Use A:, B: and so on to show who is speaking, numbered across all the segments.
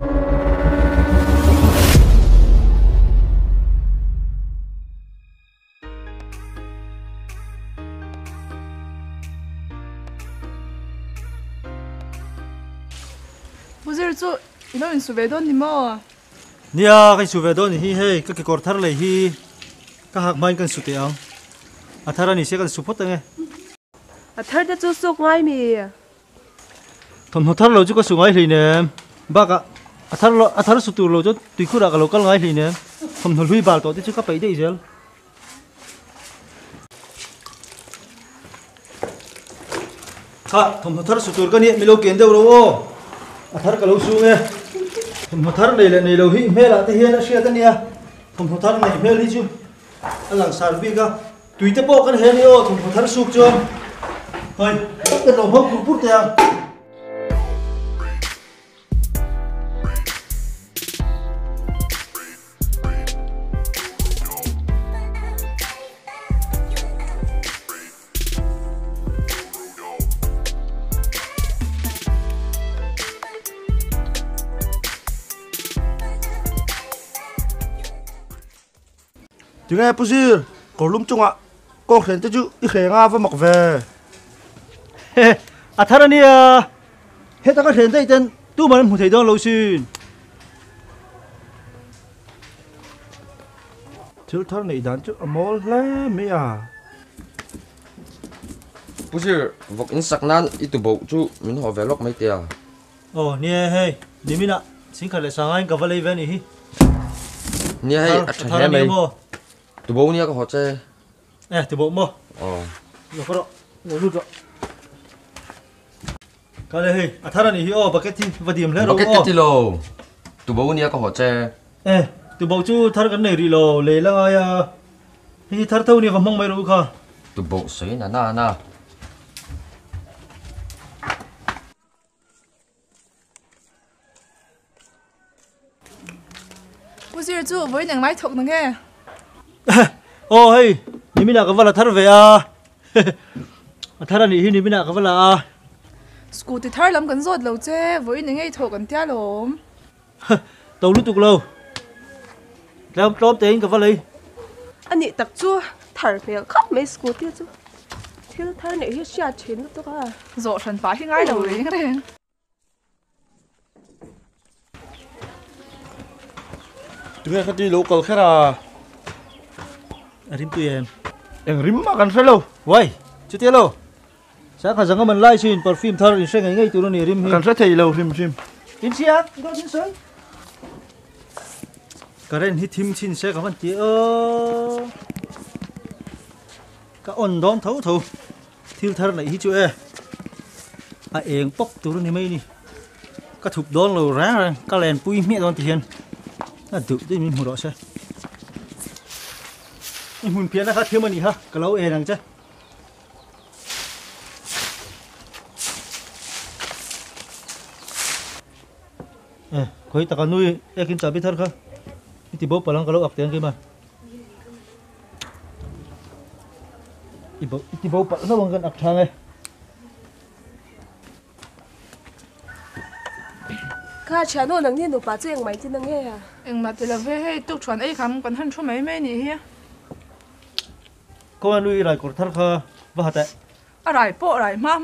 A: Bố giờ chú nó in số về đón đi mà.
B: Nia cái số về đón hi hey cái cột thar lại hi cái hạt mai cái số tiền à thar này sẽ cái số phốt nghe
C: à thar đã chú sốc ngay mi
B: thầm thar lâu chú cái số ngay thì nè bác à thar số tiền lâu chú tùy khu ra cái lâu cái ngay thì nè thầm thầm lui vào tổ thì chú cái bẫy đấy chứ ha thầm thar số tiền cái này mình lâu kiến đâu đâu à thar cái lâu số nghe thầm thar này là này lâu hi mẹ là thế hiện là xe thế này thầm thar này mẹ đi chứ anh làm sao biết cả tùy tới bộ cái này ô thầm thar số chưa thôi cái lòng hốc cũng phút theo
D: tiếng nghe bố gì có lung chung ạ con khen tới chứ đi khen nga với mặc về
B: à thằng này hết ta có khen tới tên tu mà không thấy đâu lâu xin
D: chứ thằng này đàn chứ mỏ lẽ mấy à
E: bố gì vọc in sắc nan ít tu bộ chú mình họ về lóc mấy tia
B: ồ nè hey đi mình ạ xin khởi lại sáng anh cả vào đây về này
E: nia hay
B: thằng này
E: mày
B: mua
E: tu bộ nia có họ chơi
B: từ bộ mua
E: rồi
B: có đó ngồi luôn rồi cái này hey à thằng này ô bucket và điểm lên rồi
E: cái lô tu bộ nia có họ chơi
B: từ bộ chú thằng cái này đi lò lấy là ai thì thằng thâu này có mong mấy đâu cả
E: tu bộ sấy na
A: Bố giờ chú với những máy thuộc nó nghe.
B: ô hey đi mình là cái vào là thằng về à thằng này đi mình là cái vào là
A: School thì thar lắm cần rốt lâu chứ với những ngày thuộc cần tia lắm.
B: tàu lúc tục lâu làm tóm tiền cái vào đây
C: anh nhị tặc chú thar về khắp mấy school tiêu chú thiếu thar này hết xa chín lúc đó à
A: Rốt phần phải thì ngay đầu đấy cái này.
D: tiếng nghe cái gì local khác à
B: rim tụi
D: em rim mà cần phải lâu
B: vậy chú tiếc lâu sáng khả năng mình live stream perfume thar in sẽ ngay tụi nó này rim
D: cần phải thấy lâu rim
B: in xe có in xe cái này hit team xin sẽ có vấn đề cái ổn đón thấu thiếu thar này hit chú em bóc tụi nó này mấy nè cái thục đón lâu ráng cái lèn pui miết đón tiền tự tin mình hồ đó xe mình phía nó khác thiếu mà nhỉ ha cái lâu rằng chứ khối ta còn nuôi kim trả biết thật không thì bố bảo cái lâu ọc tiền kia mà thì bố bảo nó bằng gần ọc thang này
C: cả chả nó nắng nhiên nó bà chơi máy chứ nắng nghe à
A: Em mà thì là về hay tục chuẩn ấy khám còn hơn số mấy mấy nhỉ hả?
B: cô nuôi lại còn thật không và hạt
A: À lại bộ lại ma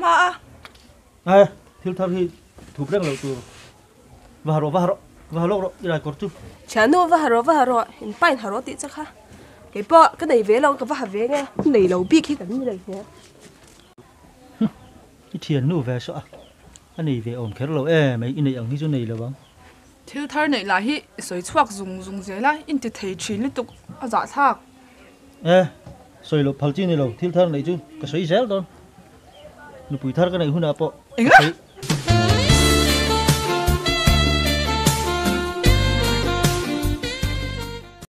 B: thiếu thật thì thụp đang lâu từ và rồi lại còn chút
C: chả nó và haro in pain haro tí chắc ha cái bộ cái này về lâu cái và về nghe này lâu biết khi cái như này nhé
B: cái tiền nụ về sợ anh này về ổn khá lâu mấy cái này ở cái chỗ này là băng
A: thiếu thar này là hi soi chuak dùng dễ là in thì thấy chín liên tục à dạ thạc
B: soi lộc phật chi này lộc thiếu thar này chứ cái soi dễ đâu nó bùi thar cái này hôn apa